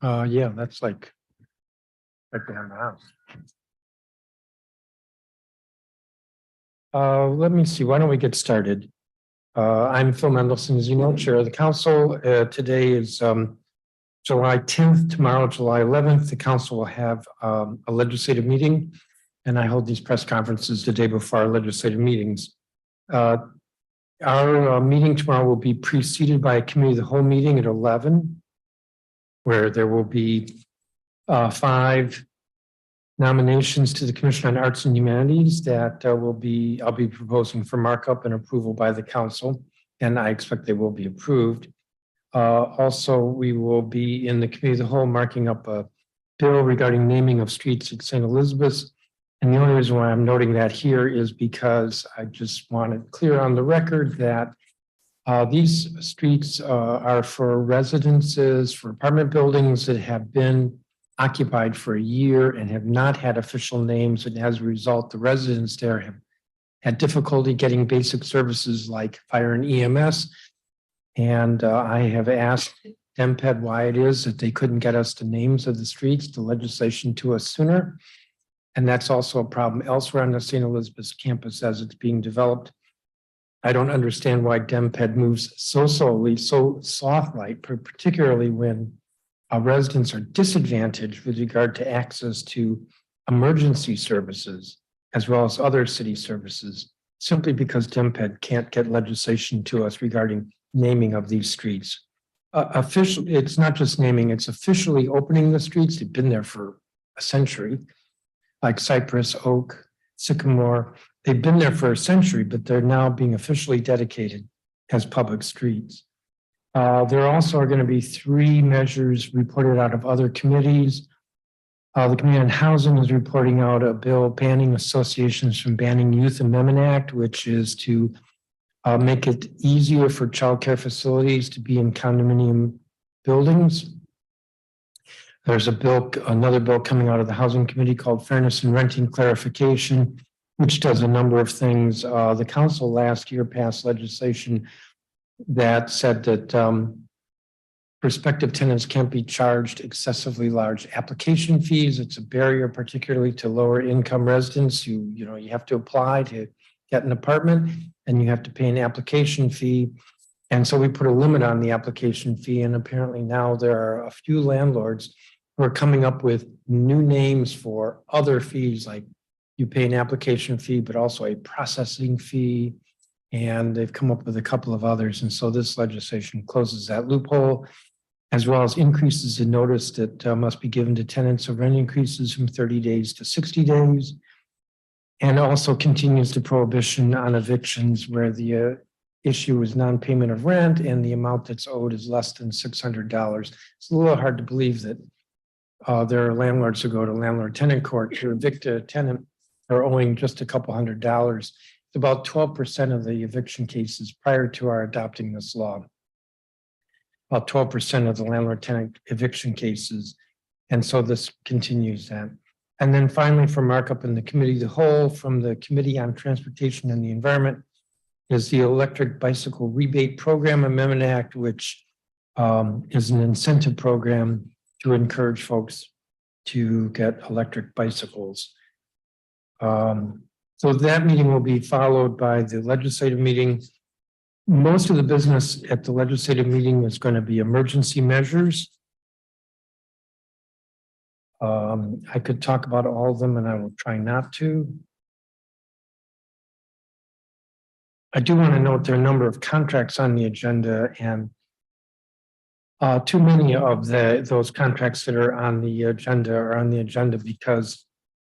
Yeah, that's like right behind the house. Let me see, why don't we get started? I'm Phil Mendelson, as you know, Chair of the Council. Today is July 10th, tomorrow, July 11th. The council will have a legislative meeting, and I hold these press conferences the day before our legislative meetings. Our meeting tomorrow will be preceded by a committee of the whole meeting at 11, where there will be 5 nominations to the Commission on Arts and Humanities that I'll be proposing for markup and approval by the council, and I expect they will be approved. Also, we will be in the committee of the whole marking up a bill regarding naming of streets at St. Elizabeth's. And the only reason why I'm noting that here is because I just want it clear on the record that these streets are for residences, for apartment buildings that have been occupied for a year and have not had official names. And as a result, the residents there have had difficulty getting basic services like fire and EMS. And I have asked DEMPED why it is that they couldn't get us the names of the streets, the legislation to us sooner. And that's also a problem elsewhere on the St. Elizabeth's campus as it's being developed. I don't understand why DEMPED moves so slowly, so soft-like, particularly when residents are disadvantaged with regard to access to emergency services, as well as other city services, simply because DEMPED can't get legislation to us regarding naming of these streets. Officially, it's not just naming, it's officially opening the streets. They've been there for a century, like Cypress, Oak, Sycamore. They've been there for a century, but they're now being officially dedicated as public streets. There also are going to be 3 measures reported out of other committees. The Committee on Housing is reporting out a bill banning associations from banning Youth Amendment Act, which is to make it easier for childcare facilities to be in condominium buildings. There's another bill coming out of the Housing Committee called Fairness in Renting Clarification, which does a number of things. The council last year passed legislation that said that prospective tenants can't be charged excessively large application fees. It's a barrier, particularly to lower income residents who, you have to apply to get an apartment and you have to pay an application fee. And so we put a limit on the application fee. And apparently now there are a few landlords who are coming up with new names for other fees, like you pay an application fee, but also a processing fee. And they've come up with a couple of others. And so this legislation closes that loophole, as well as increases the notice that must be given to tenants of rent increases from 30 days to 60 days. And also continues the prohibition on evictions where the issue is non-payment of rent and the amount that's owed is less than $600. It's a little hard to believe that there are landlords who go to landlord-tenant court to evict a tenant or owing just a couple $100. It's about 12% of the eviction cases prior to our adopting this law. About 12% of the landlord-tenant eviction cases. And so this continues that. And then finally, for markup in the committee of the whole, from the Committee on Transportation and the Environment, is the Electric Bicycle Rebate Program Amendment Act, which is an incentive program to encourage folks to get electric bicycles. So that meeting will be followed by the legislative meeting. Most of the business at the legislative meeting is going to be emergency measures. I could talk about all of them and I will try not to. I do want to note there are a number of contracts on the agenda, and too many of those contracts that are on the agenda because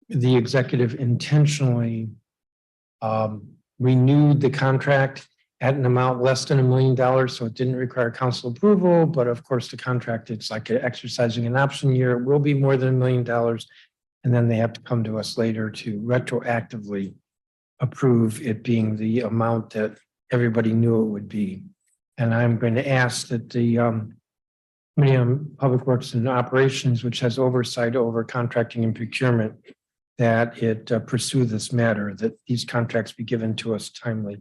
the executive intentionally renewed the contract at an amount less than $1 million, so it didn't require council approval. But of course, the contract, it's like exercising an option year. It will be more than $1 million, and then they have to come to us later to retroactively approve it being the amount that everybody knew it would be. And I'm going to ask that the Committee on Public Works and Operations, which has oversight over contracting and procurement, that it pursue this matter, that these contracts be given to us timely.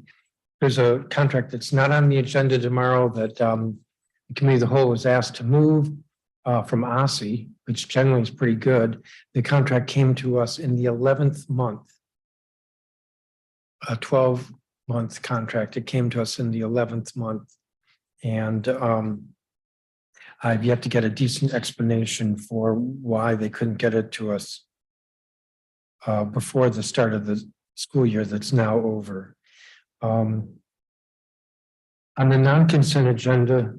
There's a contract that's not on the agenda tomorrow that the Committee of the Whole was asked to move. from OSSI, which generally is pretty good. The contract came to us in the 11th month, a 12-month contract. It came to us in the 11th month. And I've yet to get a decent explanation for why they couldn't get it to us before the start of the school year that's now over. On the non-consent agenda,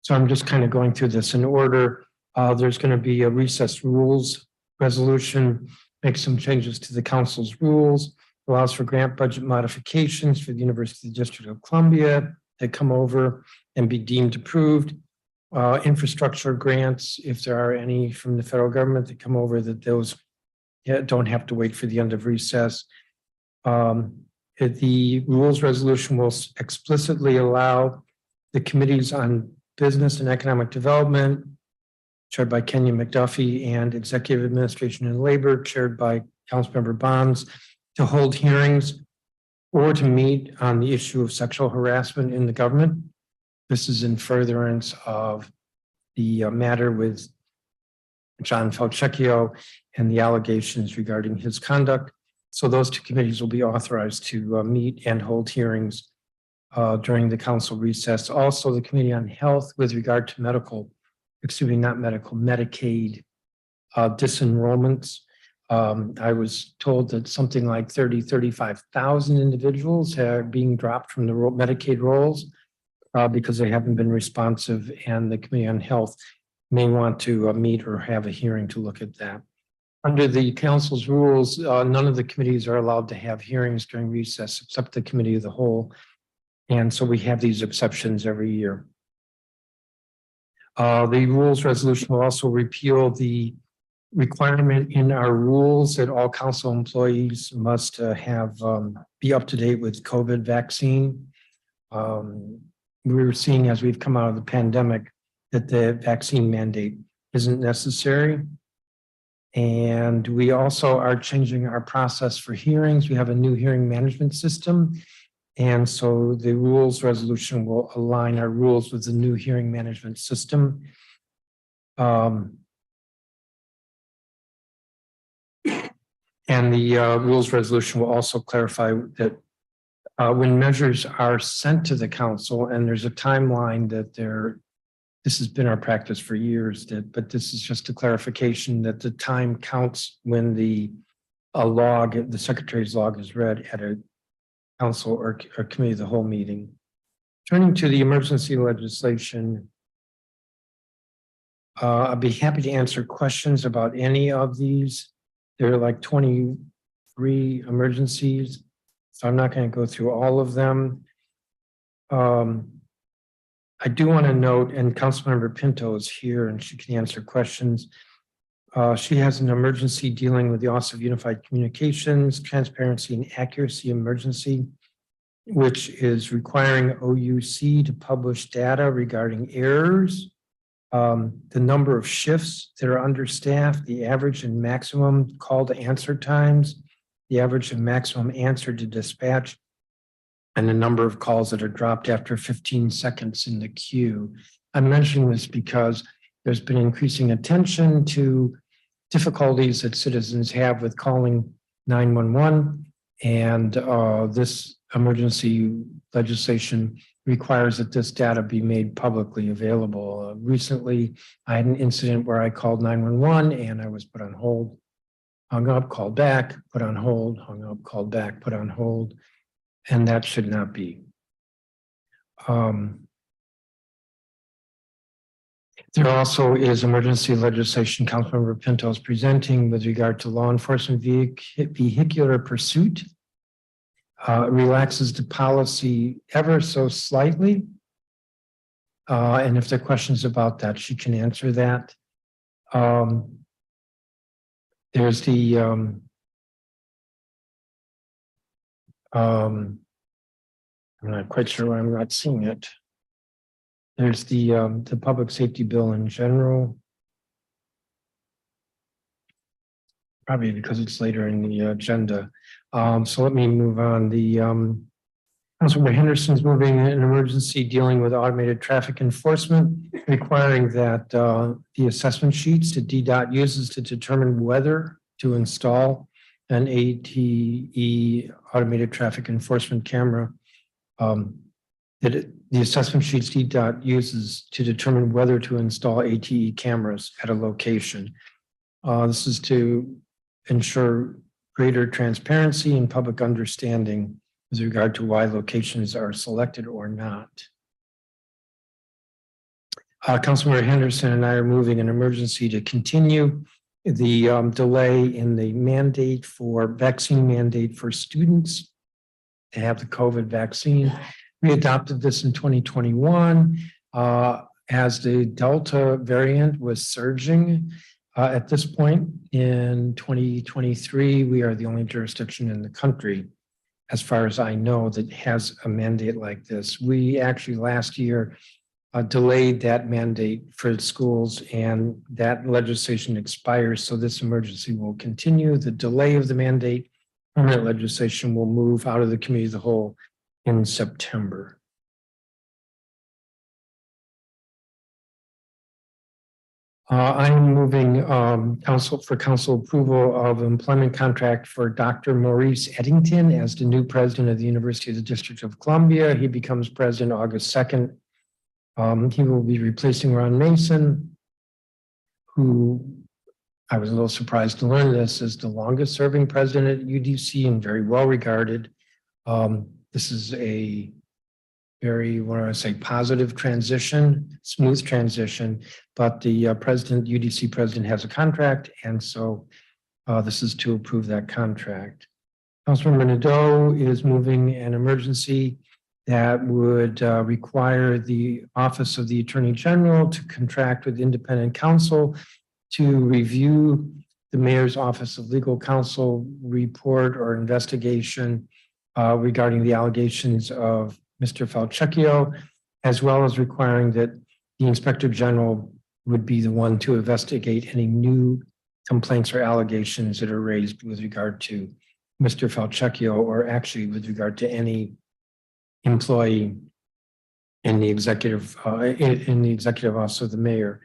so I'm just kind of going through this in order. There's going to be a recess rules resolution, make some changes to the council's rules, allows for grant budget modifications for the University District of Columbia that come over and be deemed approved. Infrastructure grants, if there are any from the federal government that come over, that those don't have to wait for the end of recess. The rules resolution will explicitly allow the committees on business and economic development, chaired by Kenya McDuffie, and executive administration and labor, chaired by Councilmember Bonds, to hold hearings or to meet on the issue of sexual harassment in the government. This is in furtherance of the matter with John Falchecchio and the allegations regarding his conduct. So those two committees will be authorized to meet and hold hearings during the council recess. Also, the Committee on Health with regard to Medicaid disenrollments. I was told that something like 35,000 individuals are being dropped from the Medicaid rolls because they haven't been responsive, and the Committee on Health may want to meet or have a hearing to look at that. Under the council's rules, none of the committees are allowed to have hearings during recess except the Committee of the Whole. And so we have these exceptions every year. The rules resolution will also repeal the requirement in our rules that all council employees must be up to date with COVID vaccine. We're seeing as we've come out of the pandemic that the vaccine mandate isn't necessary. And we also are changing our process for hearings. We have a new hearing management system. And so the rules resolution will align our rules with the new hearing management system. And the rules resolution will also clarify that when measures are sent to the council, and there's a timeline that this has been our practice for years, but this is just a clarification that the time counts when the secretary's log is read at a council or committee of the whole meeting. Turning to the emergency legislation, I'd be happy to answer questions about any of these. There are like 23 emergencies, so I'm not going to go through all of them. I do want to note, and Councilmember Pinto is here and she can answer questions. She has an emergency dealing with the Office of Unified Communications, Transparency and Accuracy Emergency, which is requiring OUC to publish data regarding errors, the number of shifts that are understaffed, the average and maximum call to answer times, the average and maximum answer to dispatch, and the number of calls that are dropped after 15 seconds in the queue. I'm mentioning this because there's been increasing attention to difficulties that citizens have with calling 911, and this emergency legislation requires that this data be made publicly available. Recently, I had an incident where I called 911 and I was put on hold, hung up, called back, put on hold, hung up, called back, put on hold, and that should not be. There also is emergency legislation Councilmember Pinto is presenting with regard to law enforcement vehicular pursuit. Relaxes the policy ever so slightly. And if there are questions about that, she can answer that. There's the I'm not quite sure why I'm not seeing it. There's the public safety bill in general. Probably because it's later in the agenda. So let me move on. Councilmember Henderson's moving an emergency dealing with automated traffic enforcement, requiring that the assessment sheets that DDOT uses to determine whether to install an ATE automated traffic enforcement camera, the assessment sheets DDOT uses to determine whether to install ATE cameras at a location. This is to ensure greater transparency and public understanding with regard to why locations are selected or not. Councilmember Henderson and I are moving an emergency to continue the delay in the vaccine mandate for students to have the COVID vaccine. We adopted this in 2021 as the Delta variant was surging. At this point in 2023, we are the only jurisdiction in the country, as far as I know, that has a mandate like this. We actually last year delayed that mandate for schools, and that legislation expires. So this emergency will continue. The delay of the mandate, permanent legislation will move out of the committee of the whole in September. I'm moving council approval of employment contract for Dr. Maurice Eddington as the new president of the University of the District of Columbia. He becomes president August 2nd. He will be replacing Ron Mason, who I was a little surprised to learn this is the longest serving president at UDC and very well regarded. This is a very, positive transition, smooth transition, but the UDC president has a contract, and so this is to approve that contract. Councilmember Nadeau is moving an emergency that would require the Office of the Attorney General to contract with independent counsel to review the Mayor's Office of Legal Counsel report or investigation regarding the allegations of Mr. Falchecchio, as well as requiring that the Inspector General would be the one to investigate any new complaints or allegations that are raised with regard to Mr. Falchecchio, or actually with regard to any employee in the executive office of the mayor.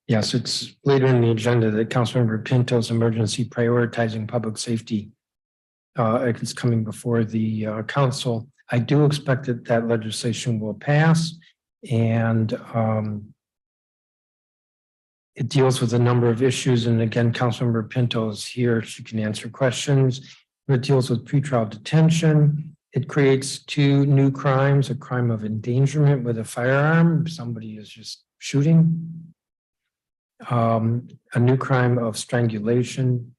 Yes, it's later in the agenda that Councilmember Pinto's emergency prioritizing public safety is coming before the council. I do expect that that legislation will pass, and it deals with a number of issues. And again, Councilmember Pinto is here. She can answer questions. It deals with pretrial detention. It creates two new crimes, a crime of endangerment with a firearm. Somebody is just shooting. A new crime of strangulation.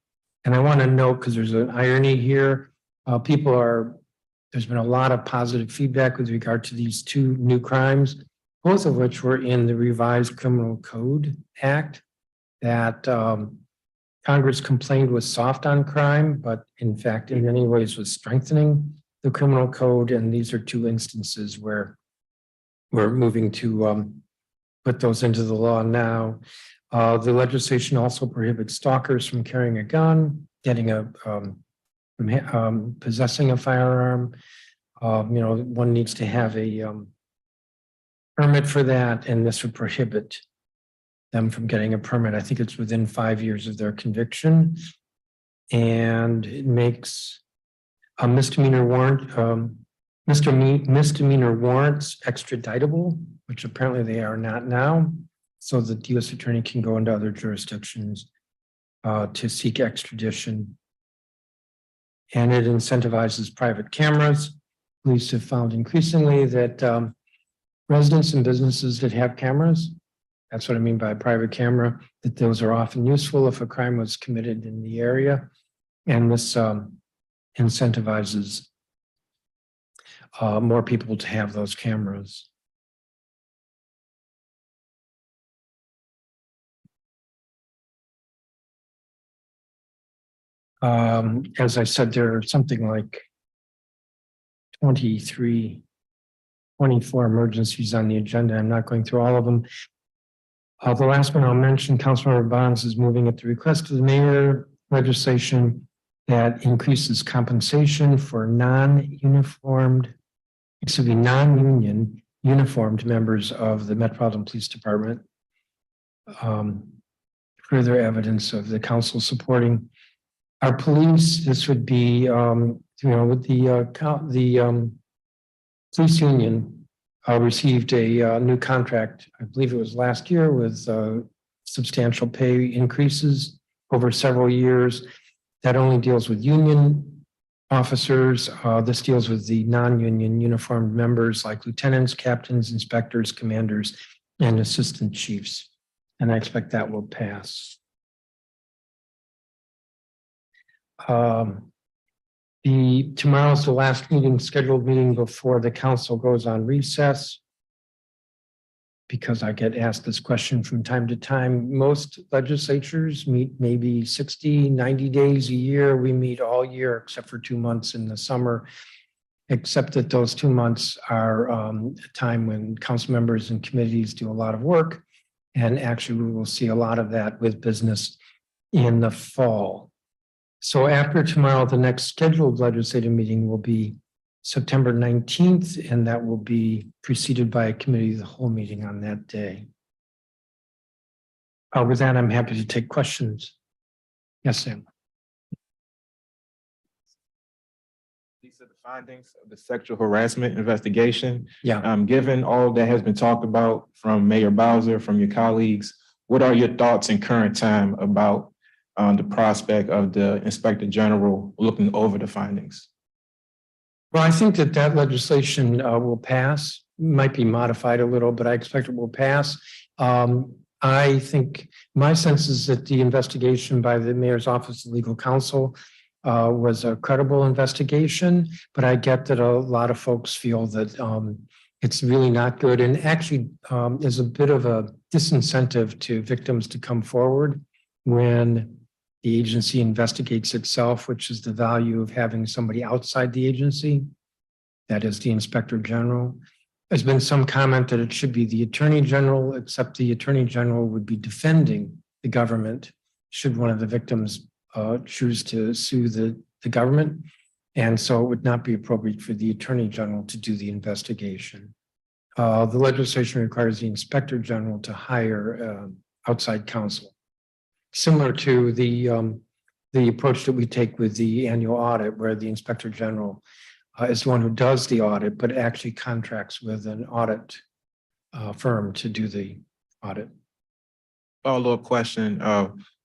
And I want to note, because there's an irony here, there's been a lot of positive feedback with regard to these two new crimes, both of which were in the revised Criminal Code Act that Congress complained was soft on crime, but in fact, in many ways was strengthening the criminal code. And these are two instances where we're moving to put those into the law now. The legislation also prohibits stalkers from carrying a gun, possessing a firearm. One needs to have a permit for that, and this would prohibit them from getting a permit. I think it's within 5 years of their conviction, and it makes a misdemeanor warrants extraditable, which apparently they are not now, so that the U.S. Attorney can go into other jurisdictions to seek extradition. And it incentivizes private cameras. Police have found increasingly that residents and businesses that have cameras, that's what I mean by a private camera, that those are often useful if a crime was committed in the area. And this incentivizes more people to have those cameras. As I said, there are something like 24 emergencies on the agenda. I'm not going through all of them. The last one I'll mention, Councilmember Bonds is moving at the request of the mayor legislation that increases compensation for non-union uniformed members of the Metropolitan Police Department. Further evidence of the council supporting our police. This would be, with the police union received a new contract. I believe it was last year with substantial pay increases over several years. That only deals with union officers. This deals with the non-union uniformed members like lieutenants, captains, inspectors, commanders, and assistant chiefs. And I expect that will pass. Tomorrow's the last scheduled meeting before the council goes on recess. Because I get asked this question from time to time. Most legislatures meet maybe 60, 90 days a year. We meet all year except for 2 months in the summer, except that those 2 months are a time when council members and committees do a lot of work. And actually, we will see a lot of that with business in the fall. So after tomorrow, the next scheduled legislative meeting will be September 19th, and that will be preceded by a committee of the whole meeting on that day. With that, I'm happy to take questions. Yes, Sam. These are the findings of the sexual harassment investigation. Yeah. Given all that has been talked about from Mayor Bowser, from your colleagues, what are your thoughts in current time about the prospect of the Inspector General looking over the findings? Well, I think that legislation will pass, might be modified a little, but I expect it will pass. I think my sense is that the investigation by the Mayor's Office of Legal Counsel was a credible investigation, but I get that a lot of folks feel that it's really not good, and actually is a bit of a disincentive to victims to come forward when the agency investigates itself, which is the value of having somebody outside the agency, that is the Inspector General. There's been some comment that it should be the Attorney General, except the Attorney General would be defending the government should one of the victims choose to sue the government. And so it would not be appropriate for the Attorney General to do the investigation. The legislation requires the Inspector General to hire outside counsel, similar to the approach that we take with the annual audit, where the Inspector General is the one who does the audit, but actually contracts with an audit firm to do the audit. Follow-up question.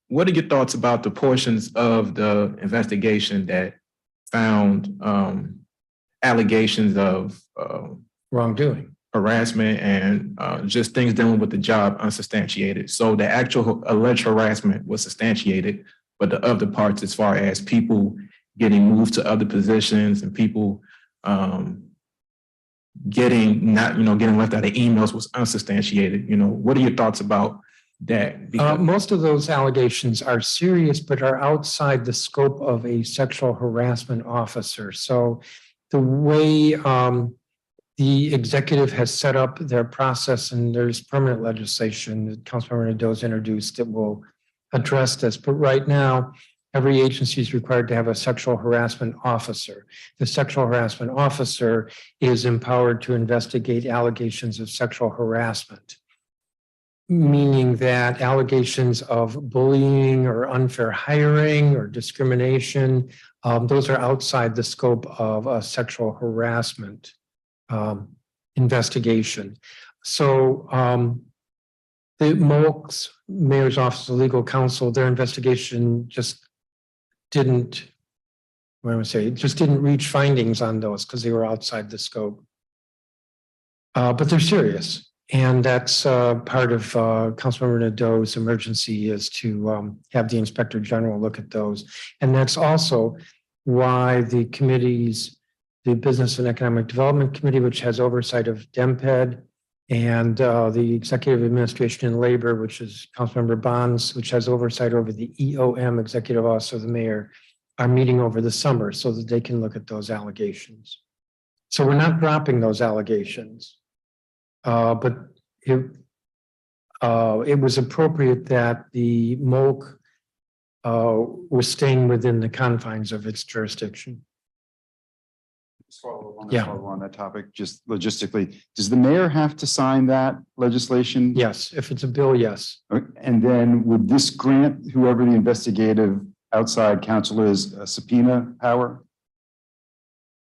What are your thoughts about the portions of the investigation that found allegations of wrongdoing, harassment, and just things dealing with the job unsubstantiated? So the actual alleged harassment was substantiated, but the other parts, as far as people getting moved to other positions and people getting left out of emails was unsubstantiated. What are your thoughts about that? Most of those allegations are serious, but are outside the scope of a sexual harassment officer. So the way the executive has set up their process, and there's permanent legislation that Councilmember Nadeau's introduced that will address this. But right now, every agency is required to have a sexual harassment officer. The sexual harassment officer is empowered to investigate allegations of sexual harassment, meaning that allegations of bullying or unfair hiring or discrimination, those are outside the scope of a sexual harassment investigation. So the MOLC's, Mayor's Office of Legal Counsel, their investigation just didn't reach findings on those because they were outside the scope. But they're serious. And that's part of Councilmember Nadeau's emergency, is to have the Inspector General look at those. And that's also why the committees, the Business and Economic Development Committee, which has oversight of DEMPED, and the Executive Administration and Labor, which is Councilmember Bonds, which has oversight over the EOM, Executive Office of the Mayor, are meeting over the summer so that they can look at those allegations. So we're not dropping those allegations, but it was appropriate that the MOLC was staying within the confines of its jurisdiction. Yeah. On that topic, just logistically, does the mayor have to sign that legislation? Yes, if it's a bill, yes. And then would this grant whoever the investigative outside counsel is a subpoena power?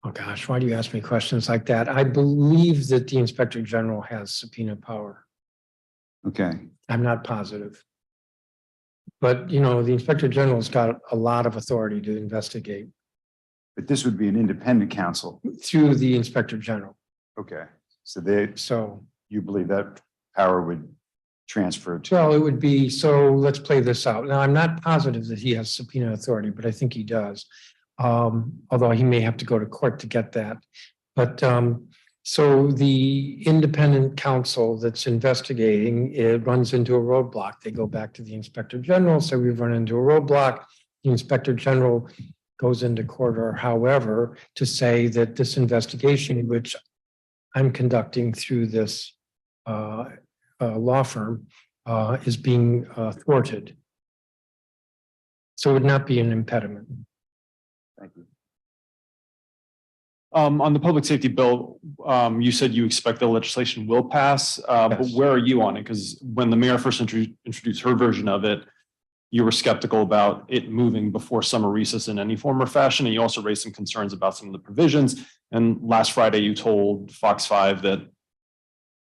Oh, gosh, why do you ask me questions like that? I believe that the Inspector General has subpoena power. Okay, I'm not positive. But, you know, the Inspector General's got a lot of authority to investigate but this would be an independent counsel. through the Inspector General. Okay, so So, you believe that power would transfer to? well, it would be, so let's play this out. Now, I'm not positive that he has subpoena authority, but I think he does. Although he may have to go to court to get that. But so the independent counsel that's investigating, it runs into a roadblock. They go back to the Inspector General, say we've run into a roadblock. The Inspector General goes into court or however to say that this investigation, which I'm conducting through this law firm, is being thwarted. So it would not be an impediment. Thank you. On the public safety bill, you said you expect the legislation will pass, but Yes. where are you on it? Because when the mayor first introduced her version of it, you were skeptical about it moving before summer recess in any form or fashion. And you also raised some concerns about some of the provisions. And last Friday, you told Fox 5 that,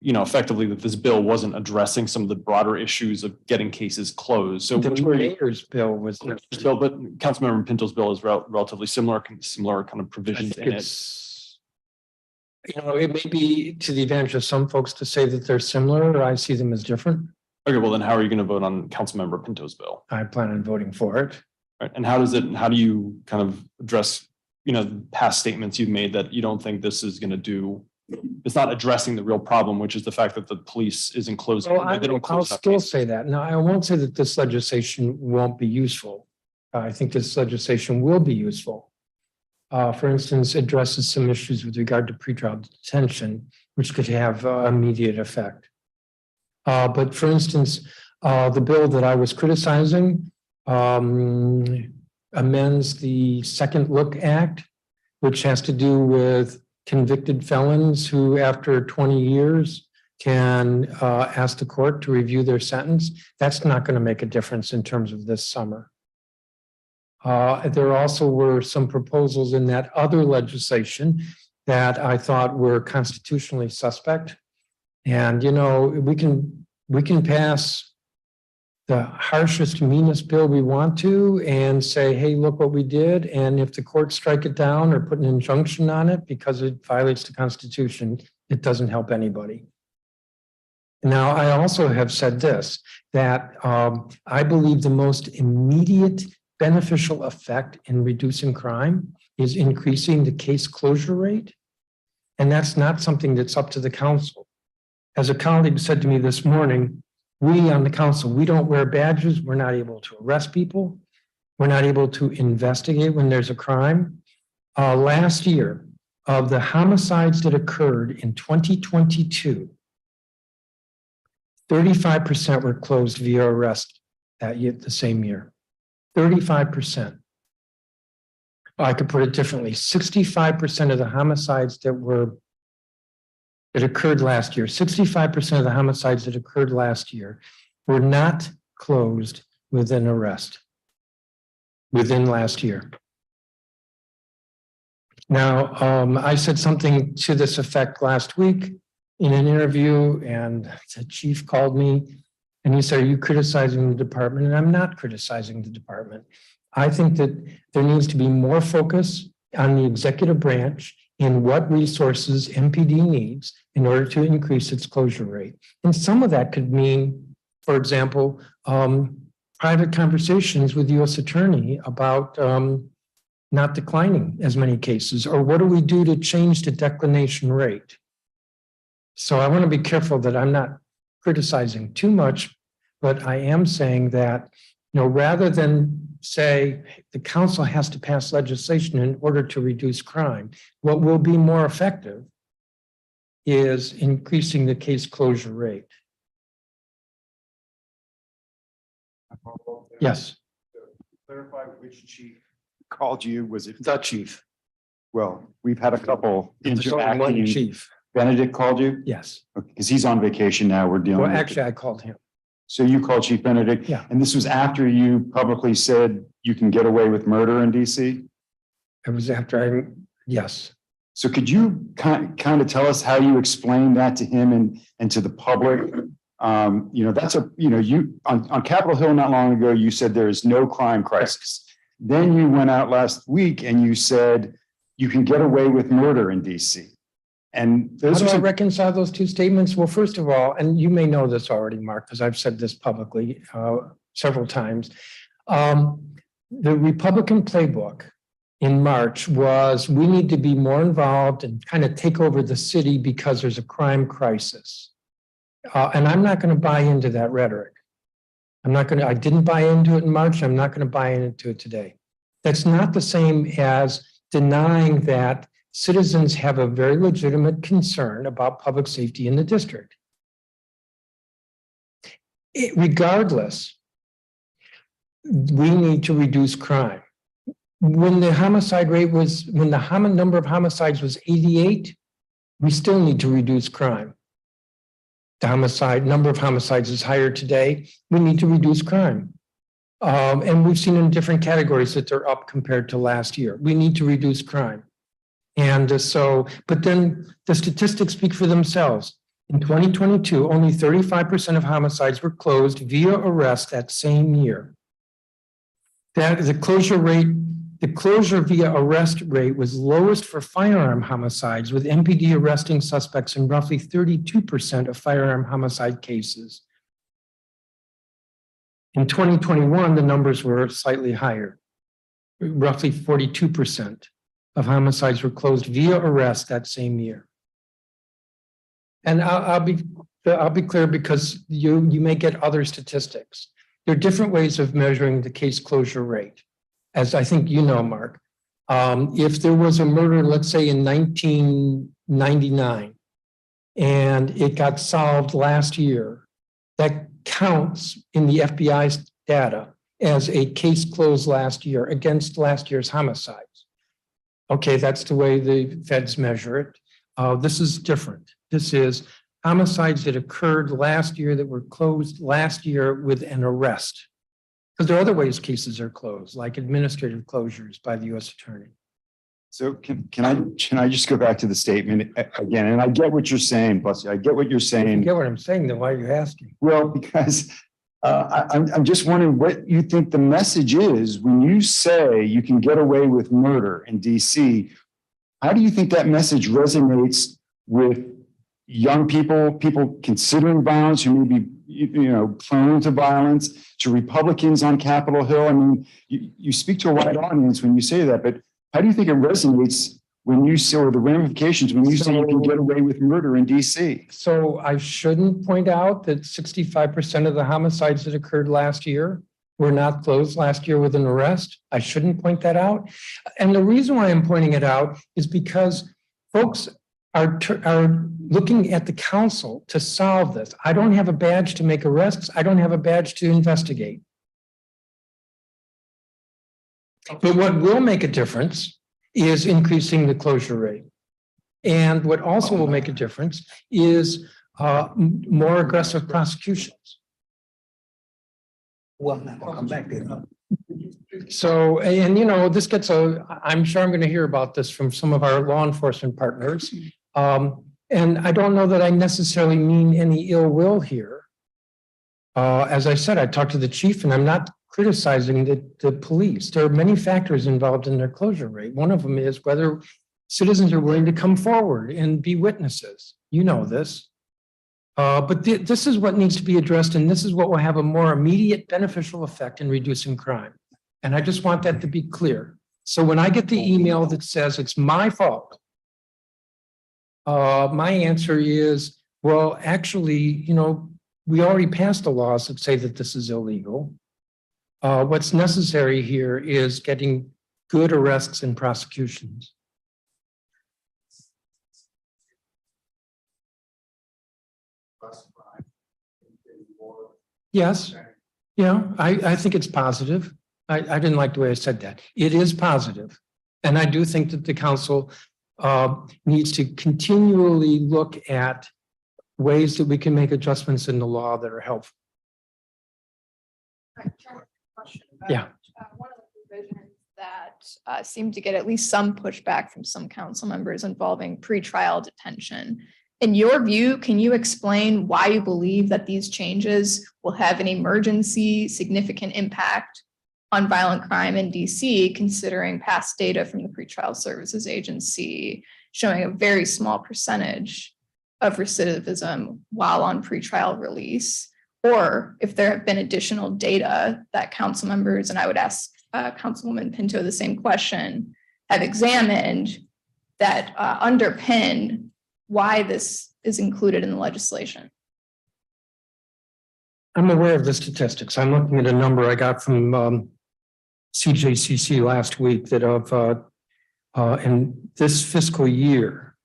you know, effectively that this bill wasn't addressing some of the broader issues of getting cases closed. So The where are you- mayor's bill was. bill, but Councilmember Pinto's bill is relatively similar kind of I provisions think in it. it's, you know, it may be to the advantage of some folks to say that they're similar, or I see them as different. Okay, well then how are you going to vote on Councilmember Pinto's bill? I plan on voting for it. Right, and how do you kind of address, you know, past statements you've made that you don't think this is going to do? It's not addressing the real problem, which is the fact that the police isn't closing. Well, they don't I'll close enough still cases. say that. Now, I won't say that this legislation won't be useful. I think this legislation will be useful. For instance, addresses some issues with regard to pretrial detention, which could have immediate effect. But for instance, the bill that I was criticizing amends the Second Look Act, which has to do with convicted felons who, after 20 years, can ask the court to review their sentence. That's not going to make a difference in terms of this summer. There also were some proposals in that other legislation that I thought were constitutionally suspect. And, you know, we can pass the harshest, meanest bill we want to and say, hey, look what we did. And if the courts strike it down or put an injunction on it because it violates the Constitution, it doesn't help anybody. Now, I also have said this, that I believe the most immediate beneficial effect in reducing crime is increasing the case closure rate. And that's not something that's up to the council. As a colleague said to me this morning, we on the council, we don't wear badges. We're not able to arrest people. We're not able to investigate when there's a crime. Last year, of the homicides that occurred in 2022, 35% were closed via arrest that year, the same year. 35%. I could put it differently. 65% of the homicides that occurred last year, 65% of the homicides that occurred last year were not closed within arrest within last year. Now, I said something to this effect last week in an interview, and the chief called me and he said, are you criticizing the department? And I'm not criticizing the department. I think that there needs to be more focus on the executive branch in what resources MPD needs in order to increase its closure rate. And some of that could mean, for example, private conversations with the U.S. Attorney about not declining as many cases, or what do we do to change the declination rate? So I want to be careful that I'm not criticizing too much, but I am saying that, you know, rather than say the council has to pass legislation in order to reduce crime, what will be more effective is increasing the case closure rate. Yes. clarify which chief called you? Was it, The chief. well, we've had a couple There's only one interacting. chief. Benedict called you? Yes. Because he's on vacation now. We're dealing Well, with it. actually, I called him. So you called Chief Benedict? Yeah. And this was after you publicly said you can get away with murder in DC? It was after yes. So could you kind of tell us how you explained that to him and to the public? That's you on Capitol Hill not long ago, you said there is no crime crisis. Then you went out last week and you said you can get away with murder in DC. And How those do are I some, reconcile those two statements? Well, first of all, and you may know this already, Mark, because I've said this publicly several times. The Republican playbook in March was we need to be more involved and kind of take over the city because there's a crime crisis. And I'm not going to buy into that rhetoric. I didn't buy into it in March. I'm not going to buy into it today. That's not the same as denying that citizens have a very legitimate concern about public safety in the district. Regardless, we need to reduce crime. When the number of homicides was 88, we still need to reduce crime. The number of homicides is higher today. We need to reduce crime. And we've seen in different categories that they're up compared to last year. We need to reduce crime. And but then the statistics speak for themselves. In 2022, only 35% of homicides were closed via arrest that same year. The closure via arrest rate was lowest for firearm homicides, with MPD arresting suspects in roughly 32% of firearm homicide cases. In 2021, the numbers were slightly higher. Roughly 42% of homicides were closed via arrest that same year. And I'll be clear because you may get other statistics. There are different ways of measuring the case closure rate, as I think you know, Mark. If there was a murder, let's say in 1999, and it got solved last year, that counts in the FBI's data as a case closed last year against last year's homicides. Okay, that's the way the feds measure it. This is different. This is homicides that occurred last year that were closed last year with an arrest. Because there are other ways cases are closed, like administrative closures by the U.S. Attorney. so can I just go back to the statement again? And I get what you're saying, Bussy. I get what you're If you saying. get what I'm saying, then why are you asking? Well, because I'm just wondering what you think the message is when you say you can get away with murder in DC. How do you think that message resonates with young people, people considering violence, who may be, prone to violence, to Republicans on Capitol Hill? I mean, you speak to a wide audience when you say that, but how do you think it resonates when you say, or the ramifications when you say you can get away with murder in DC? So I shouldn't point out that 65% of the homicides that occurred last year were not closed last year with an arrest. I shouldn't point that out. And the reason why I'm pointing it out is because folks are looking at the council to solve this. I don't have a badge to make arrests. I don't have a badge to investigate. But what will make a difference is increasing the closure rate. And what also will make a difference is more aggressive prosecutions. Well, I'll come back to that. So, and this gets I'm sure I'm going to hear about this from some of our law enforcement partners. And I don't know that I necessarily mean any ill will here. As I said, I talked to the chief and I'm not criticizing the police. There are many factors involved in their closure rate. One of them is whether citizens are willing to come forward and be witnesses. You know this. But this is what needs to be addressed, and this is what will have a more immediate beneficial effect in reducing crime. And I just want that to be clear. So when I get the email that says it's my fault, my answer is, well, actually, we already passed the laws that say that this is illegal. What's necessary here is getting good arrests and prosecutions. Yes, I think it's positive. I didn't like the way I said that. It is positive. And I do think that the council needs to continually look at ways that we can make adjustments in the law that are helpful. Yeah. One of the provisions that seemed to get at least some pushback from some council members involving pretrial detention. In your view, can you explain why you believe that these changes will have an emergency significant impact on violent crime in DC, considering past data from the Pretrial Services Agency showing a very small percentage of recidivism while on pretrial release? Or if there have been additional data that council members, and I would ask Councilwoman Pinto the same question, have examined that underpin why this is included in the legislation? I'm aware of the statistics. I'm looking at a number I got from CJCC last week that in this fiscal year,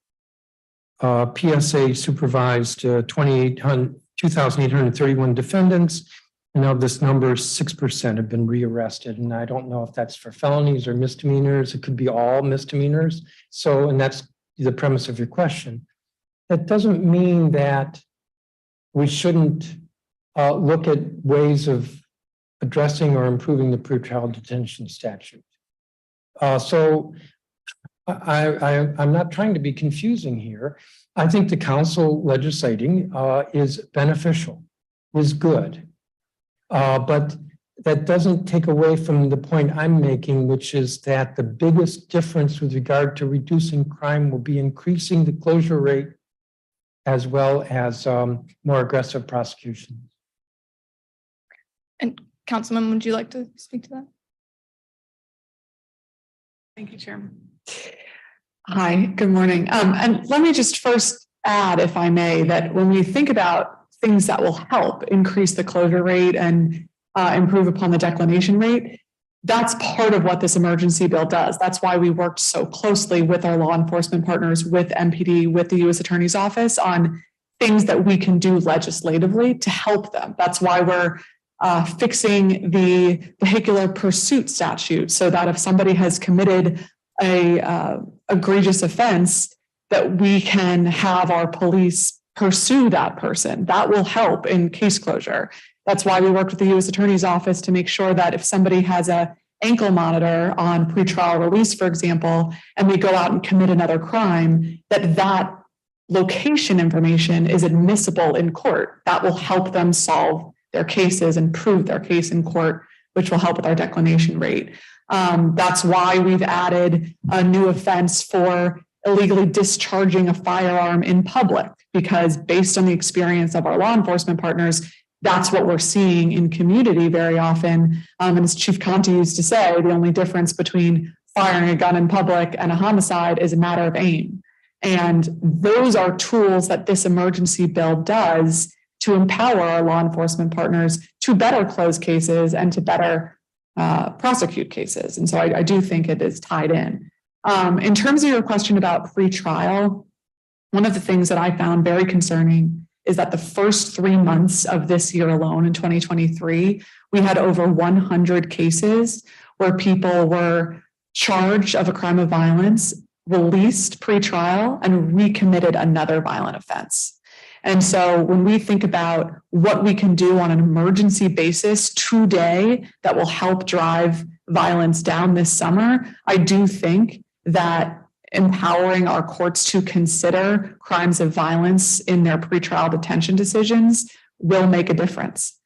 PSA supervised 2,831 defendants. And of this number, 6% have been rearrested. And I don't know if that's for felonies or misdemeanors. It could be all misdemeanors. So, and that's the premise of your question. That doesn't mean that we shouldn't look at ways of addressing or improving the pretrial detention statute. So I'm not trying to be confusing here. I think the council legislating is beneficial, is good. But that doesn't take away from the point I'm making, which is that the biggest difference with regard to reducing crime will be increasing the closure rate as well as more aggressive prosecution. And Councilman, would you like to speak to that? Thank you, Chairman. Hi, good morning. And let me just first add, if I may, that when we think about things that will help increase the closure rate and improve upon the declination rate, that's part of what this emergency bill does. That's why we worked so closely with our law enforcement partners, with MPD, with the U.S. Attorney's Office on things that we can do legislatively to help them. That's why we're fixing the vehicular pursuit statute so that if somebody has committed a egregious offense, that we can have our police pursue that person. That will help in case closure. That's why we worked with the U.S. Attorney's Office to make sure that if somebody has a ankle monitor on pretrial release, for example, and we go out and commit another crime, that location information is admissible in court. That will help them solve their cases and prove their case in court, which will help with our declination rate. That's why we've added a new offense for illegally discharging a firearm in public, because based on the experience of our law enforcement partners, that's what we're seeing in community very often. And as Chief Conte used to say, the only difference between firing a gun in public and a homicide is a matter of aim. And those are tools that this emergency bill does to empower our law enforcement partners to better close cases and to better prosecute cases. And so I do think it is tied in. In terms of your question about pretrial, one of the things that I found very concerning is that the first 3 months of this year alone in 2023, we had over 100 cases where people were charged of a crime of violence, released pretrial, and recommitted another violent offense. And so when we think about what we can do on an emergency basis today that will help drive violence down this summer, I do think that empowering our courts to consider crimes of violence in their pretrial detention decisions will make a difference.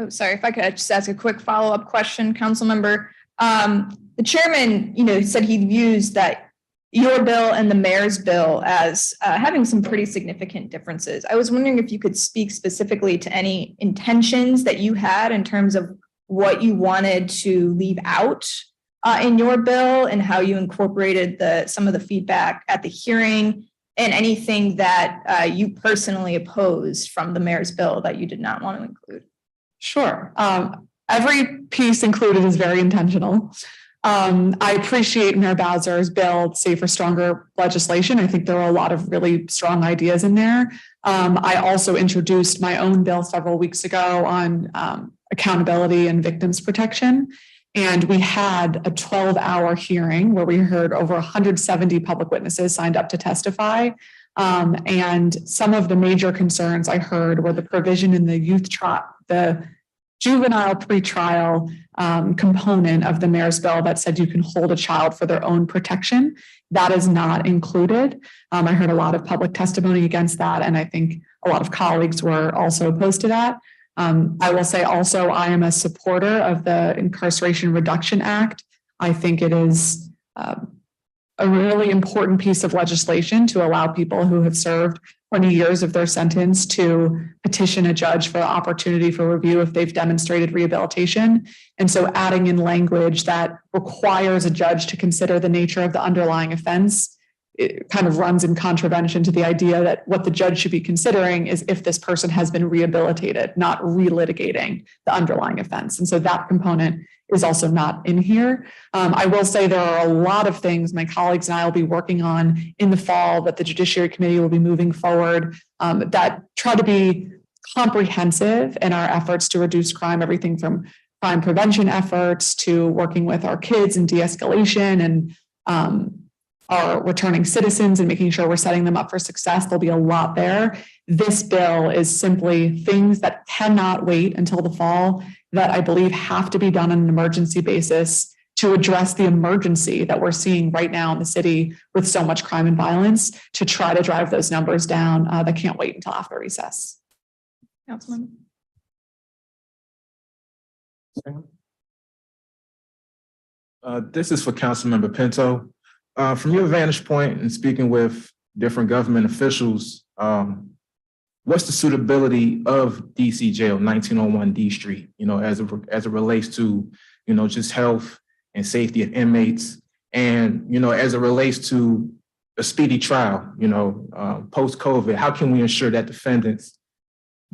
Sorry, if I could just ask a quick follow-up question, council member. The chairman, said he views that your bill and the mayor's bill as having some pretty significant differences. I was wondering if you could speak specifically to any intentions that you had in terms of what you wanted to leave out in your bill and how you incorporated some of the feedback at the hearing, and anything that you personally opposed from the mayor's bill that you did not want to include. Sure. Every piece included is very intentional. I appreciate Mayor Bowser's bill, Safer, Stronger legislation. I think there are a lot of really strong ideas in there. I also introduced my own bill several weeks ago on accountability and victims protection. And we had a 12-hour hearing where we heard over 170 public witnesses signed up to testify. And some of the major concerns I heard were the provision in the the juvenile pretrial component of the mayor's bill that said you can hold a child for their own protection. That is not included. I heard a lot of public testimony against that, and I think a lot of colleagues were also opposed to that. I will say also, I am a supporter of the Incarceration Reduction Act. I think it is a really important piece of legislation to allow people who have served 20 years of their sentence to petition a judge for opportunity for review if they've demonstrated rehabilitation. And so adding in language that requires a judge to consider the nature of the underlying offense, it kind of runs in contravention to the idea that what the judge should be considering is if this person has been rehabilitated, not relitigating the underlying offense. And so that component is also not in here. I will say there are a lot of things my colleagues and I will be working on in the fall that the Judiciary Committee will be moving forward that try to be comprehensive in our efforts to reduce crime, everything from crime prevention efforts to working with our kids in de-escalation and our returning citizens and making sure we're setting them up for success. There'll be a lot there. This bill is simply things that cannot wait until the fall that I believe have to be done on an emergency basis to address the emergency that we're seeing right now in the city with so much crime and violence to try to drive those numbers down. That can't wait until after recess. Councilman. This is for Councilmember Pinto. From your vantage point and speaking with different government officials, what's the suitability of DC Jail, 1901 D Street, as it relates to, just health and safety of inmates and, as it relates to a speedy trial, post-COVID, how can we ensure that defendants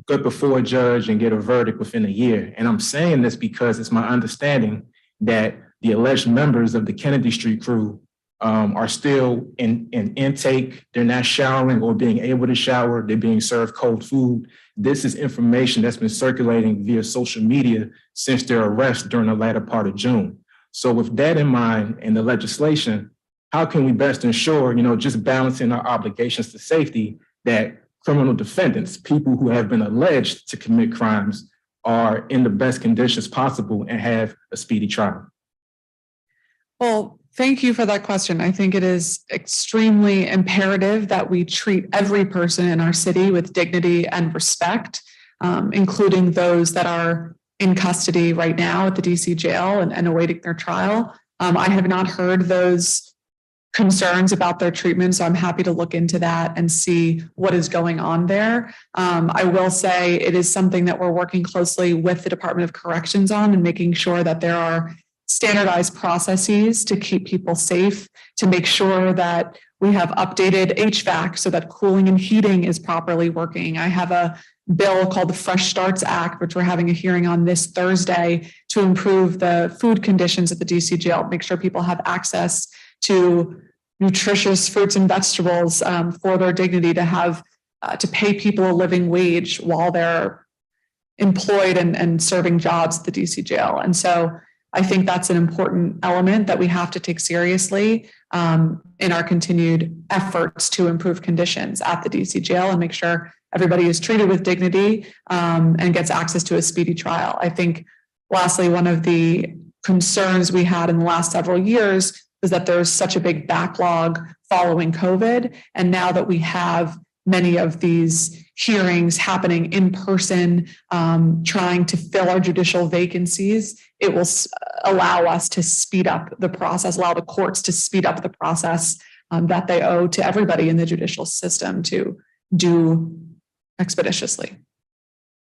go before a judge and get a verdict within a year? And I'm saying this because it's my understanding that the alleged members of the Kennedy Street crew are still in intake. They're not showering or being able to shower. They're being served cold food. This is information that's been circulating via social media since their arrest during the latter part of June. So with that in mind and the legislation, how can we best ensure, just balancing our obligations to safety, that criminal defendants, people who have been alleged to commit crimes, are in the best conditions possible and have a speedy trial? Well, thank you for that question. I think it is extremely imperative that we treat every person in our city with dignity and respect, including those that are in custody right now at the DC jail and awaiting their trial. I have not heard those concerns about their treatment, so I'm happy to look into that and see what is going on there. I will say it is something that we're working closely with the Department of Corrections on and making sure that there are standardized processes to keep people safe, to make sure that we have updated HVAC so that cooling and heating is properly working. I have a bill called the Fresh Starts Act, which we're having a hearing on this Thursday to improve the food conditions at the DC jail, make sure people have access to nutritious fruits and vegetables for their dignity, to have to pay people a living wage while they're employed and serving jobs at the DC jail. And so I think that's an important element that we have to take seriously in our continued efforts to improve conditions at the DC jail and make sure everybody is treated with dignity and gets access to a speedy trial. I think lastly, one of the concerns we had in the last several years was that there's such a big backlog following COVID. And now that we have many of these hearings happening in person, trying to fill our judicial vacancies, it will allow us to speed up the process, allow the courts to speed up the process that they owe to everybody in the judicial system to do expeditiously.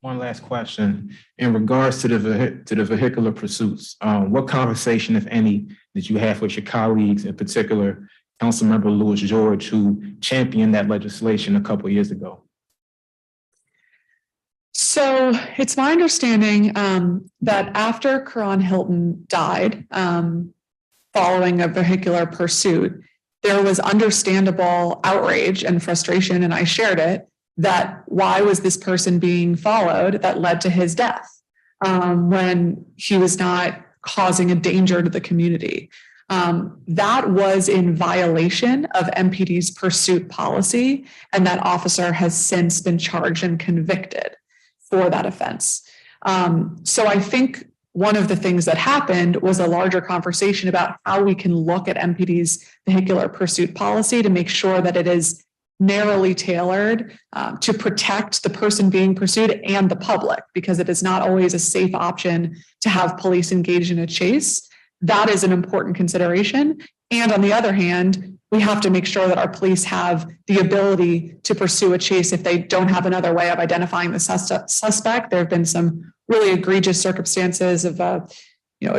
One last question. In regards to the vehicular pursuits, what conversation, if any, did you have with your colleagues, in particular, Councilmember Louis George, who championed that legislation a couple of years ago? So it's my understanding that after Karan Hilton died, following a vehicular pursuit, there was understandable outrage and frustration, and I shared it, that why was this person being followed that led to his death? when he was not causing a danger to the community. That was in violation of MPD's pursuit policy, and that officer has since been charged and convicted for that offense. So I think one of the things that happened was a larger conversation about how we can look at MPD's vehicular pursuit policy to make sure that it is narrowly tailored to protect the person being pursued and the public, because it is not always a safe option to have police engaged in a chase. That is an important consideration. And on the other hand, we have to make sure that our police have the ability to pursue a chase if they don't have another way of identifying the suspect. There have been some really egregious circumstances of a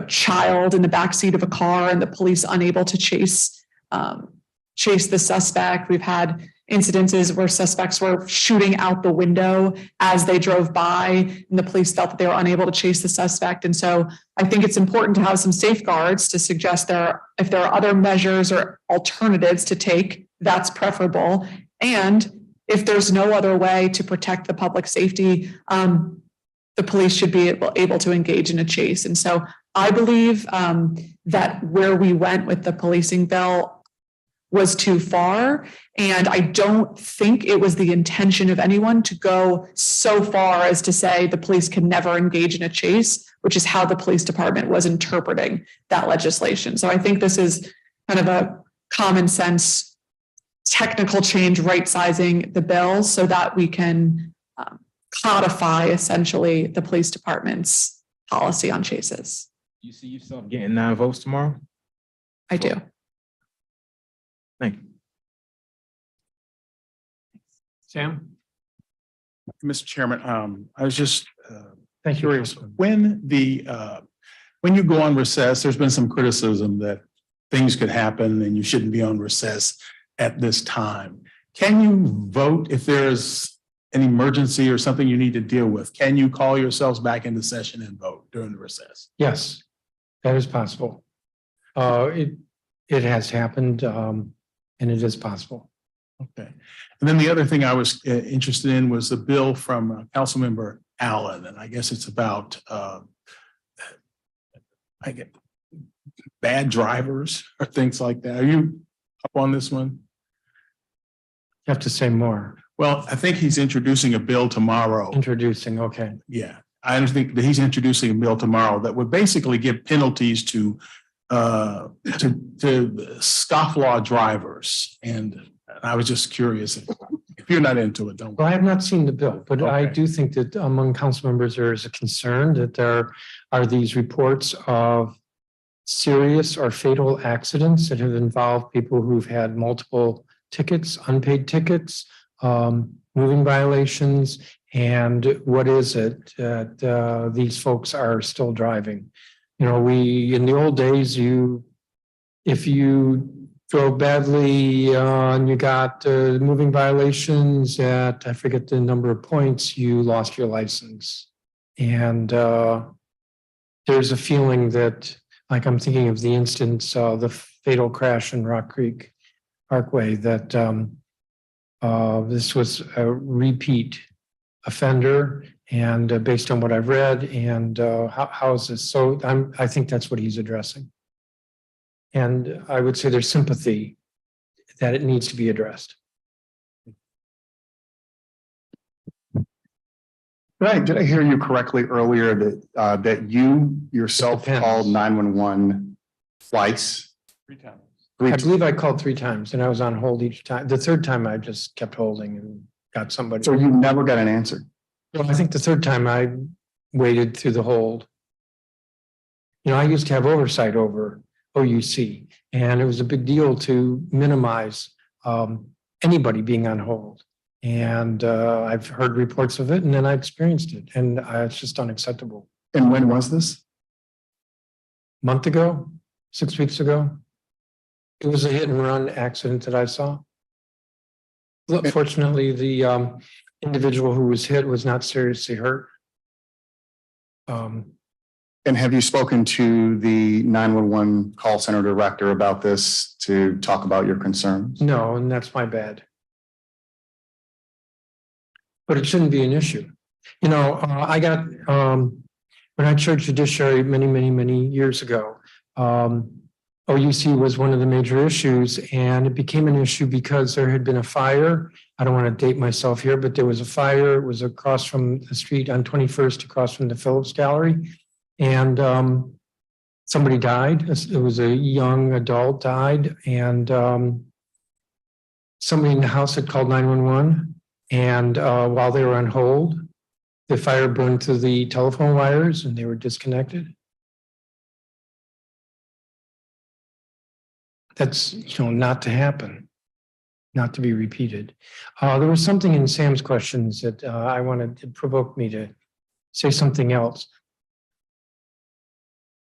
child in the backseat of a car and the police unable to chase the suspect. We've had incidences where suspects were shooting out the window as they drove by, and the police felt that they were unable to chase the suspect. And so I think it's important to have some safeguards to suggest if there are other measures or alternatives to take, that's preferable. And if there's no other way to protect the public safety, the police should be able to engage in a chase. And so I believe that where we went with the policing bill was too far. And I don't think it was the intention of anyone to go so far as to say the police can never engage in a chase, which is how the police department was interpreting that legislation. So I think this is kind of a common sense technical change, right sizing the bill so that we can codify essentially the police department's policy on chases. You see yourself getting 9 votes tomorrow? I do. Thank you. Sam? Mr. Chairman, I was just Thank you. curious, when you go on recess, there's been some criticism that things could happen and you shouldn't be on recess at this time. Can you vote if there's an emergency or something you need to deal with? Can you call yourselves back into session and vote during the recess? Yes, that is possible. It has happened, and it is possible. Okay. And then the other thing I was interested in was the bill from Councilmember Allen, and I guess it's about bad drivers or things like that. Are you up on this one? You have to say more. Well, I think he's introducing a bill tomorrow. Introducing, okay. Yeah, I think that he's introducing a bill tomorrow that would basically give penalties to scofflaw drivers. And I was just curious if you're not into it, don't. Well, I have not seen the bill, but I Okay. do think that among council members, there is a concern that there are these reports of serious or fatal accidents that have involved people who've had multiple tickets, unpaid tickets, moving violations. And what is it that these folks are still driving? You know, in the old days, if you drove badly and you got moving violations at, I forget the number of points, you lost your license. And there's a feeling that, like I'm thinking of the instance, the fatal crash in Rock Creek Parkway, that this was a repeat offender. And based on what I've read, and how is this? So I think that's what he's addressing. And I would say there's sympathy that it needs to be addressed. Right. Did I hear you correctly earlier that you yourself Depends. called 911 twice? 3 times. I believe I called 3 times and I was on hold each time. The third time I just kept holding and got somebody. So you never got an answer? Well, I think the third time I waited through the hold. You know, I used to have oversight over OUC, and it was a big deal to minimize anybody being on hold. And I've heard reports of it, and then I experienced it, and it's just unacceptable. And when was this? Month ago, 6 weeks ago, it was a hit and run accident that I saw. Look, fortunately, the individual who was hit was not seriously hurt. And have you spoken to the 911 call center director about this to talk about your concerns? No, and that's my bad. But it shouldn't be an issue. You know, I got when I chaired judiciary many years ago, OUC was one of the major issues, and it became an issue because there had been a fire. I don't want to date myself here, but there was a fire. It was across from the street on 21st, across from the Phillips Gallery. And somebody died. It was a young adult died, and somebody in the house had called 911. And while they were on hold, the fire burned through the telephone wires and they were disconnected. That's, not to happen, not to be repeated. There was something in Sam's questions that I wanted to provoke me to say something else.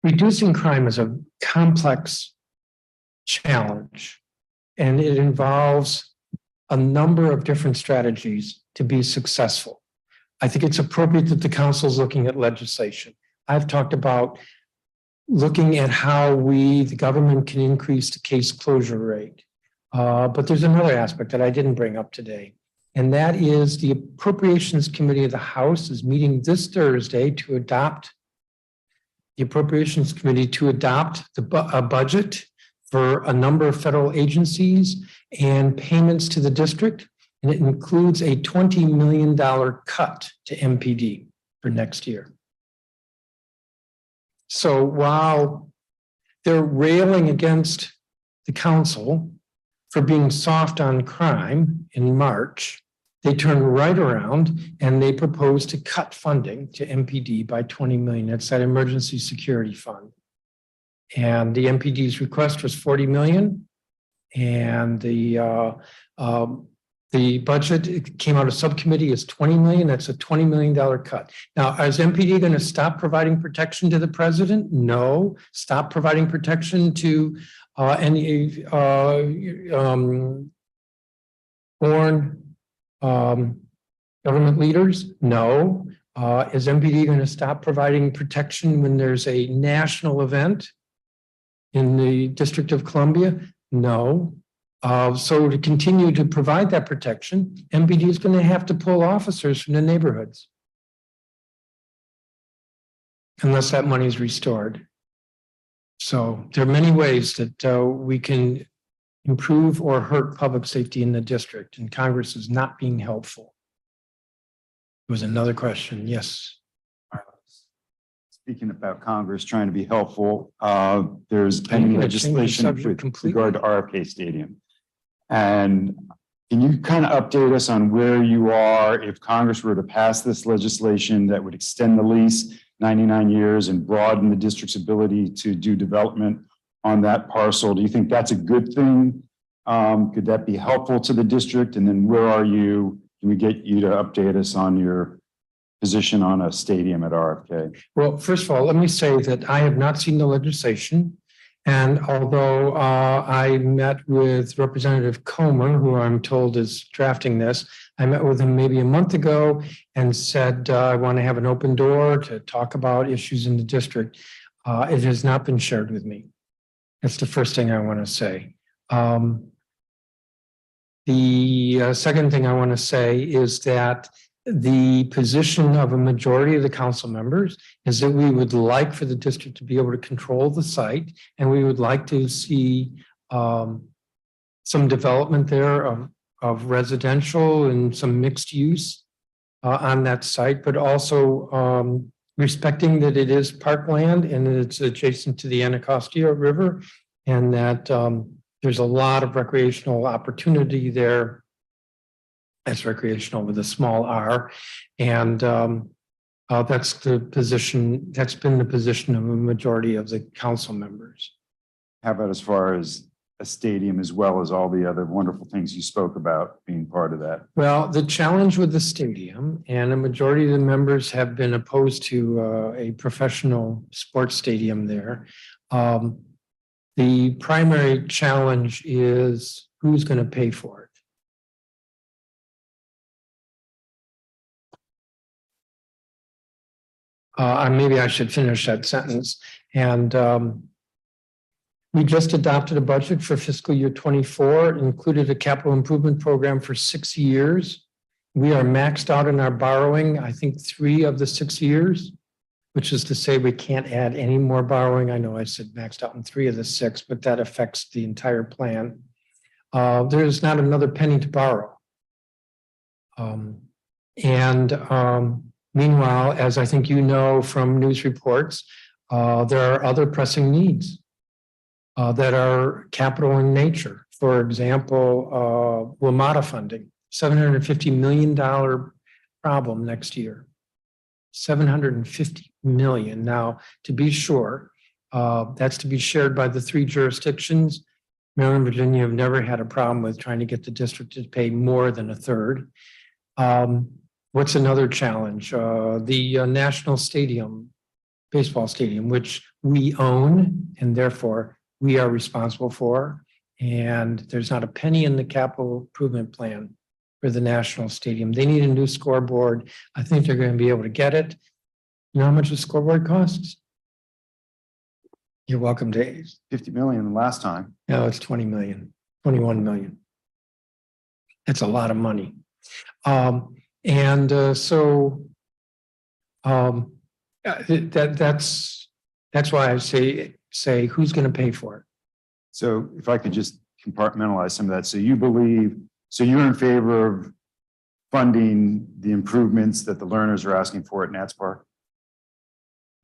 Reducing crime is a complex challenge, and it involves a number of different strategies to be successful. I think it's appropriate that the council is looking at legislation. I've talked about looking at how the government can increase the case closure rate. But there's another aspect that I didn't bring up today, and that is the Appropriations Committee of the House is meeting this Thursday to adopt a budget for a number of federal agencies and payments to the district. And it includes a $20 million cut to MPD for next year. So while they're railing against the council for being soft on crime in March, they turn right around and they propose to cut funding to MPD by $20 million. That's that emergency security fund. And the MPD's request was $40 million. And the budget came out of subcommittee is $20 million. That's a $20 million cut. Now, is MPD going to stop providing protection to the president? No. Stop providing protection to any foreign government leaders? No. Is MPD going to stop providing protection when there's a national event in the District of Columbia? No. So to continue to provide that protection, MPD is going to have to pull officers from the neighborhoods unless that money is restored. So there are many ways that we can improve or hurt public safety in the district, and Congress is not being helpful. There was another question. Yes. Speaking about Congress trying to be helpful, there's pending legislation with regard to RFK Stadium. And can you kind of update us on where you are if Congress were to pass this legislation that would extend the lease 99 years and broaden the district's ability to do development on that parcel? Do you think that's a good thing? Could that be helpful to the district? And then where are you? Can we get you to update us on your position on a stadium at RFK? Well, first of all, let me say that I have not seen the legislation. And although I met with Representative Comer, who I'm told is drafting this, I met with him maybe a month ago and said, I want to have an open door to talk about issues in the district. It has not been shared with me. That's the first thing I want to say. The second thing I want to say is that the position of a majority of the council members is that we would like for the district to be able to control the site, and we would like to see some development there of residential and some mixed use on that site, but also respecting that it is parkland and that it's adjacent to the Anacostia River, and that there's a lot of recreational opportunity there. That's recreational with a small r. And that's the position, that's been the position of a majority of the council members. How about as far as a stadium, as well as all the other wonderful things you spoke about being part of that? Well, the challenge with the stadium, and a majority of the members have been opposed to a professional sports stadium there. The primary challenge is who's going to pay for it. Maybe I should finish that sentence. And we just adopted a budget for fiscal year 24, included a capital improvement program for 6 years. We are maxed out in our borrowing, I think 3 of the 6 years. which is to say we can't add any more borrowing. I know I said maxed out in 3 of the 6, but that affects the entire plan. There's not another penny to borrow. Meanwhile, as I think you know from news reports, there are other pressing needs that are capital in nature. For example, WMATA funding, $750 million problem next year. 750 million. Now, to be sure, that's to be shared by the 3 jurisdictions. Maryland, Virginia have never had a problem with trying to get the district to pay more than a third. What's another challenge? The National Stadium, baseball stadium, which we own and therefore we are responsible for. And there's not a penny in the capital improvement plan for the National Stadium. They need a new scoreboard. I think they're going to be able to get it. You know how much the scoreboard costs? You're welcome, Dave. 50 million last time. No, it's 20 million, 21 million. That's a lot of money. That's why I say who's going to pay for it? So if I could just compartmentalize some of that. So you believe, so you're in favor of funding the improvements that the learners are asking for at Nats Park?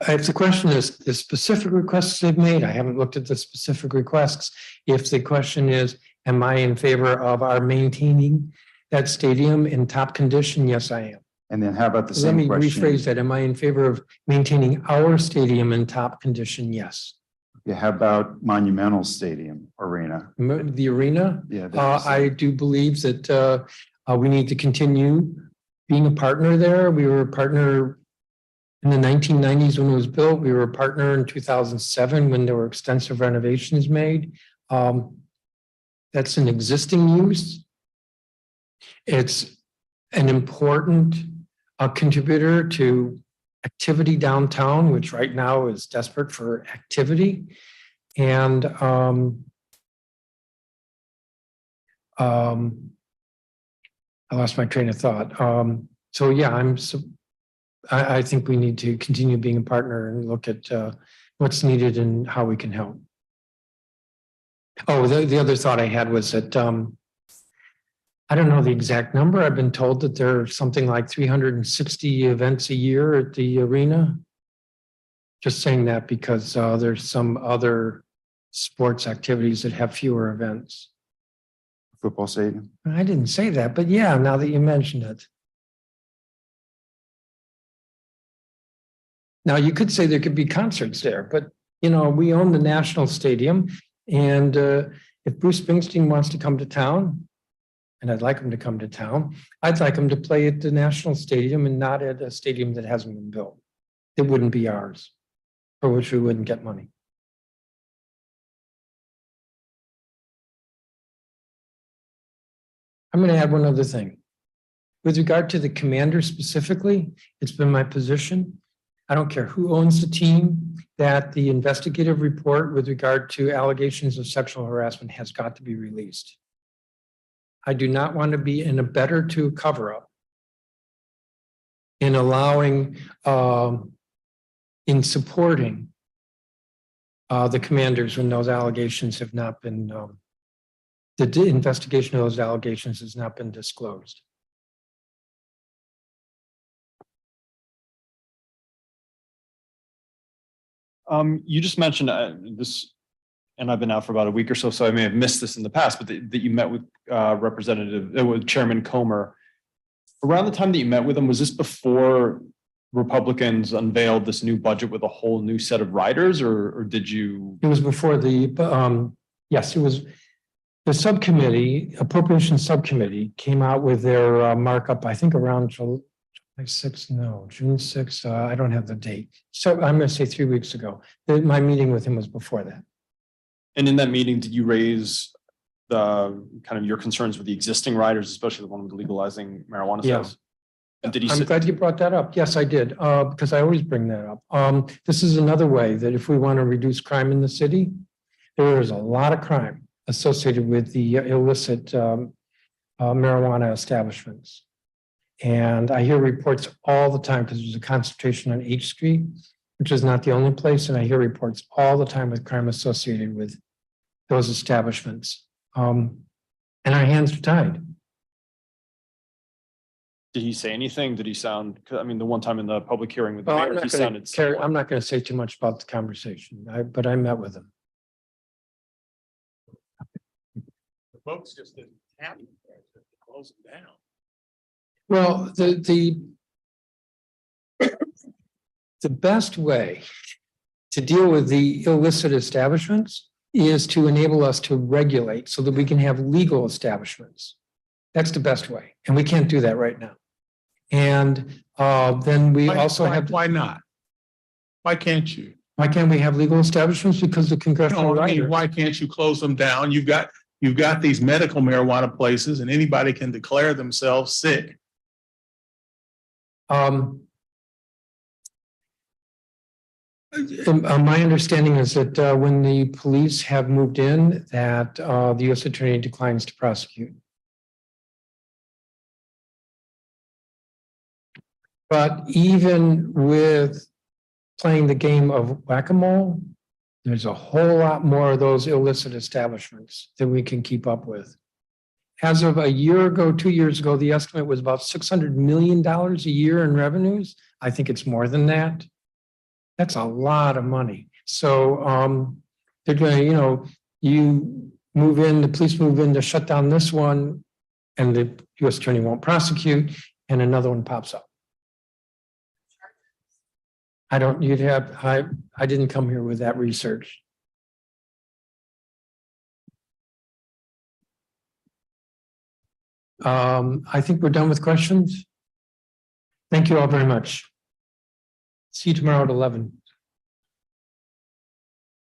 If the question is the specific requests they've made, I haven't looked at the specific requests. If the question is, am I in favor of our maintaining that stadium in top condition? Yes, I am. And then how about the Let same me question? rephrase that. Am I in favor of maintaining our stadium in top condition? Yes. Yeah, how about Monumental Stadium Arena? The arena, Yeah. I do believe that we need to continue being a partner there. We were a partner in the 1990s when it was built. We were a partner in 2007 when there were extensive renovations made. That's an existing use. It's an important contributor to activity downtown, which right now is desperate for activity. And I lost my train of thought. So yeah, I think we need to continue being a partner and look at what's needed and how we can help. Oh, the other thought I had was that I don't know the exact number. I've been told that there are something like 360 events a year at the arena. Just saying that because there's some other sports activities that have fewer events. Football stadium? I didn't say that, but yeah, now that you mentioned it. Now, you could say there could be concerts there, but, you know, we own the National Stadium. And if Bruce Springsteen wants to come to town, and I'd like him to come to town, I'd like him to play at the National Stadium and not at a stadium that hasn't been built. It wouldn't be ours, for which we wouldn't get money. I'm going to add one other thing. With regard to the commander specifically, it's been my position, I don't care who owns the team, that the investigative report with regard to allegations of sexual harassment has got to be released. I do not want to be in a better to cover up in allowing, in supporting the commanders when those allegations have not been, the investigation of those allegations has not been disclosed. You just mentioned this, and I've been out for about a week or so, so I may have missed this in the past, but that you met with with Chairman Comer. Around the time that you met with him, was this before Republicans unveiled this new budget with a whole new set of riders, or did you? It was before the, yes, it was the subcommittee, appropriation subcommittee came out with their markup, I think around July 6th, no, June 6th, I don't have the date. So I'm going to say 3 weeks ago. My meeting with him was before that. And in that meeting, did you raise the kind of your concerns with the existing riders, especially the one with legalizing marijuana sales? And did he? I'm glad you brought that up. Yes, I did, because I always bring that up. This is another way that if we want to reduce crime in the city, there is a lot of crime associated with the illicit marijuana establishments. And I hear reports all the time because there's a concentration on H Street. which is not the only place, and I hear reports all the time with crime associated with those establishments. And our hands are tied. Did he say anything? Did he sound, 'cause I mean, the one time in the public hearing with the Well, mayor, he sounded. I'm not going to say too much about the conversation, but I met with him. The folks just didn't happen. Close it down. Well, the best way to deal with the illicit establishments is to enable us to regulate so that we can have legal establishments. That's the best way. And we can't do that right now. And then we also have, Why not? Why can't you? why can't we have legal establishments? Because the congressional No, I mean, writer. why can't you close them down? You've got these medical marijuana places and anybody can declare themselves sick. My understanding is that when the police have moved in, that the U.S. Attorney declines to prosecute. But even with playing the game of whack-a-mole, there's a whole lot more of those illicit establishments that we can keep up with. As of a year ago, 2 years ago, the estimate was about $600 million a year in revenues. I think it's more than that. That's a lot of money. So they're going to, you move in, the police move in to shut down this one, and the U.S. Attorney won't prosecute, and another one pops up. I didn't come here with that research. I think we're done with questions. Thank you all very much. See you tomorrow at 11.